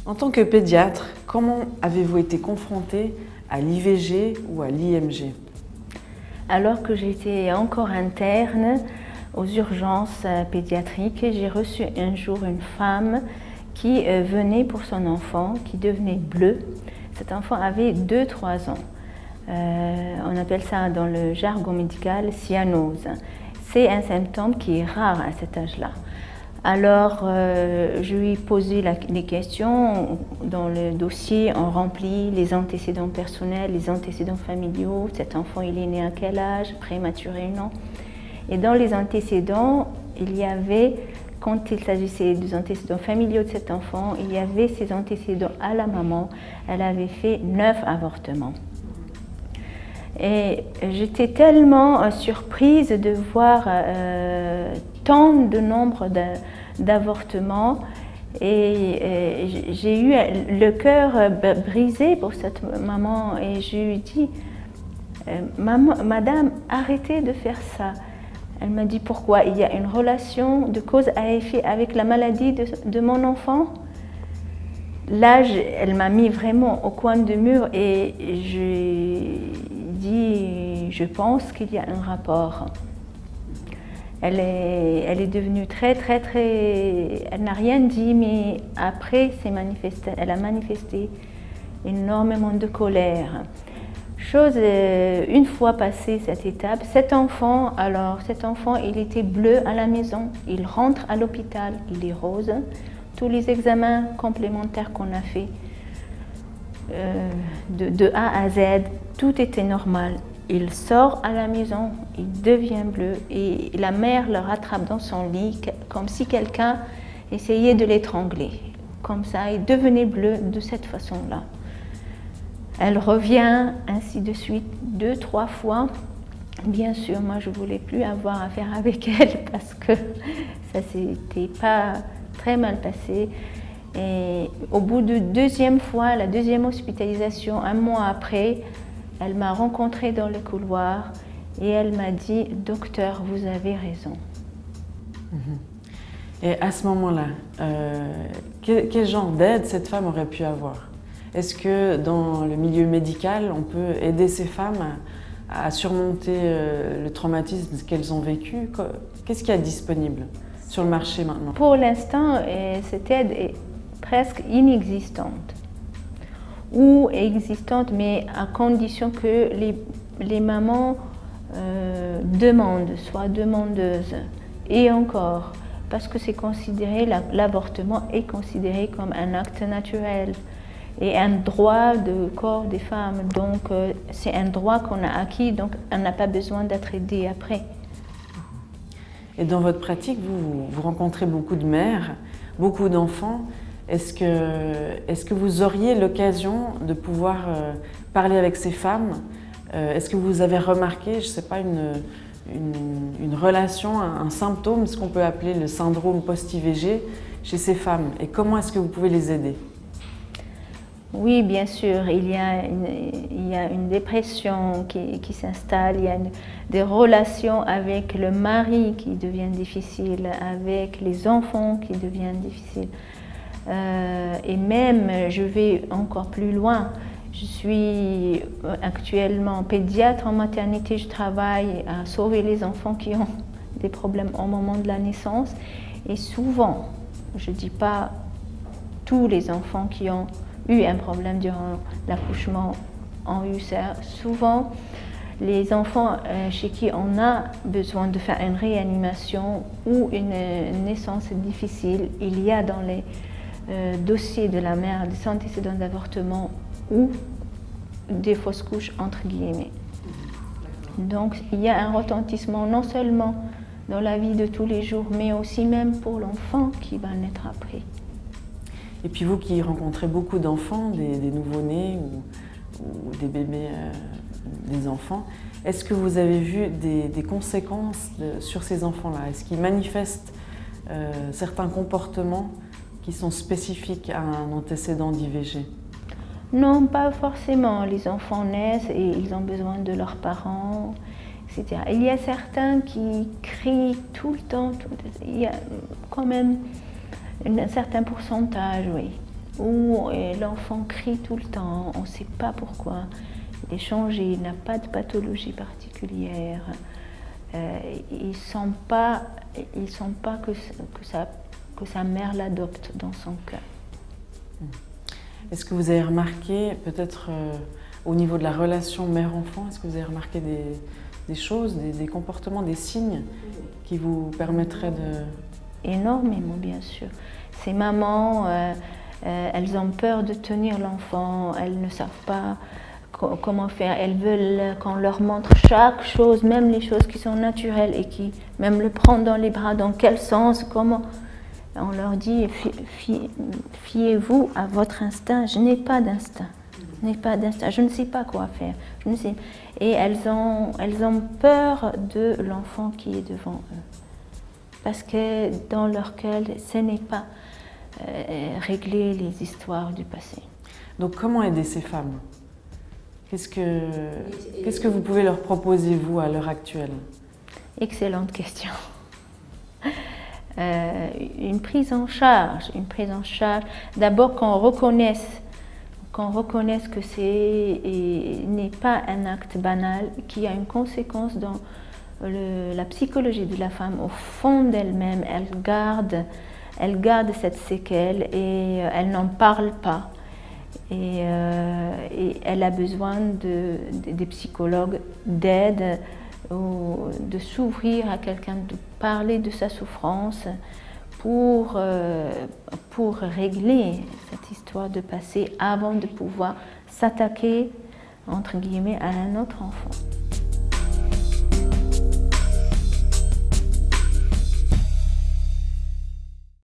En tant que pédiatre, comment avez-vous été confrontée à l'IVG ou à l'IMG? Alors que j'étais encore interne aux urgences pédiatriques, j'ai reçu un jour une femme qui venait pour son enfant, qui devenait bleu. Cet enfant avait 2-3 ans. On appelle ça dans le jargon médical cyanose. C'est un symptôme qui est rare à cet âge-là. Alors, je lui ai posé les questions. Dans le dossier, on remplit les antécédents personnels, les antécédents familiaux. Cet enfant, il est né à quel âge, prématuré ou non. Et dans les antécédents, il y avait, quand il s'agissait des antécédents familiaux de cet enfant, il y avait ses antécédents à la maman. Elle avait fait 9 avortements. Et j'étais tellement surprise de voir tant de nombre d'avortements et j'ai eu le cœur brisé pour cette maman et je lui ai dit Madame, arrêtez de faire ça. Elle m'a dit pourquoi? Il y a une relation de cause à effet avec la maladie de mon enfant? Là, elle m'a mis vraiment au coin de mur et je pense qu'il y a un rapport. Elle est devenue très, elle n'a rien dit, mais après, elle a manifesté énormément de colère. Une fois passée cette étape, cet enfant, il était bleu à la maison, il rentre à l'hôpital, il est rose. Tous les examens complémentaires qu'on a fait, de A à Z, tout était normal. Il sort à la maison, il devient bleu et la mère le rattrape dans son lit comme si quelqu'un essayait de l'étrangler. Comme ça, il devenait bleu de cette façon-là. Elle revient ainsi de suite 2-3 fois. Bien sûr, moi je ne voulais plus avoir affaire avec elle parce que ça s'était pas très mal passé. Et au bout de la deuxième hospitalisation, un mois après, elle m'a rencontrée dans le couloir et elle m'a dit « Docteur, vous avez raison ». Et à ce moment-là, quel genre d'aide cette femme aurait pu avoir? Est-ce que dans le milieu médical, on peut aider ces femmes à surmonter le traumatisme qu'elles ont vécu? Qu'est-ce qu'il y a disponible sur le marché maintenant? Pour l'instant, cette aide est presque inexistante. Ou existante, mais à condition que les mamans soient demandeuses. Et encore, parce que c'est considéré, l'avortement est considéré comme un acte naturel et un droit de corps des femmes. Donc c'est un droit qu'on a acquis, donc on n'a pas besoin d'être aidé après. Et dans votre pratique, vous rencontrez beaucoup de mères, beaucoup d'enfants. Est-ce que vous auriez l'occasion de pouvoir parler avec ces femmes? Est-ce que vous avez remarqué, je ne sais pas, une relation, un symptôme, ce qu'on peut appeler le syndrome post-IVG chez ces femmes? Et comment est-ce que vous pouvez les aider? Oui, bien sûr, il y a une dépression qui s'installe, il y a des relations avec le mari qui deviennent difficiles, avec les enfants qui deviennent difficiles. Et même, je vais encore plus loin. Je suis actuellement pédiatre en maternité. Je travaille à sauver les enfants qui ont des problèmes au moment de la naissance. Et souvent, je ne dis pas tous les enfants qui ont eu un problème durant l'accouchement ont eu ça. Souvent, les enfants chez qui on a besoin de faire une réanimation ou une naissance difficile, il y a dans les dossier de la mère des antécédents d'avortement ou des fausses couches entre guillemets. Donc il y a un retentissement non seulement dans la vie de tous les jours, mais aussi même pour l'enfant qui va naître après. Et puis vous qui rencontrez beaucoup d'enfants, des nouveau-nés ou des bébés, des enfants, est-ce que vous avez vu des conséquences sur ces enfants-là? Est-ce qu'ils manifestent certains comportements qui sont spécifiques à un antécédent d'IVG? Non, pas forcément. Les enfants naissent et ils ont besoin de leurs parents. etc. Il y a certains qui crient tout le temps, il y a quand même un certain pourcentage, oui, où l'enfant crie tout le temps, on ne sait pas pourquoi, il est changé, il n'a pas de pathologie particulière, ils ne sentent pas que sa mère l'adopte dans son cœur. Est-ce que vous avez remarqué, peut-être au niveau de la relation mère-enfant, est-ce que vous avez remarqué des choses, des comportements, des signes qui vous permettraient de... Énormément, bien sûr. Ces mamans, elles ont peur de tenir l'enfant, elles ne savent pas comment faire. Elles veulent qu'on leur montre chaque chose, même les choses qui sont naturelles et qui, même le prendre dans les bras, dans quel sens, comment. On leur dit, fiez-vous à votre instinct, je n'ai pas d'instinct. Je n'ai pas d'instinct, je ne sais pas quoi faire. Je ne sais. Et elles ont peur de l'enfant qui est devant eux. Parce que dans leur cœur, ce n'est pas régler les histoires du passé. Donc comment aider ces femmes? Qu'est-ce que vous pouvez leur proposer, vous, à l'heure actuelle? Excellente question. Une prise en charge. D'abord qu'on reconnaisse que ce n'est pas un acte banal, qu'il y a une conséquence dans la psychologie de la femme. Au fond d'elle-même, elle garde cette séquelle et elle n'en parle pas. Et elle a besoin des psychologues, d'aide, de s'ouvrir à quelqu'un, de parler de sa souffrance pour régler cette histoire de passé avant de pouvoir s'attaquer, entre guillemets, à un autre enfant.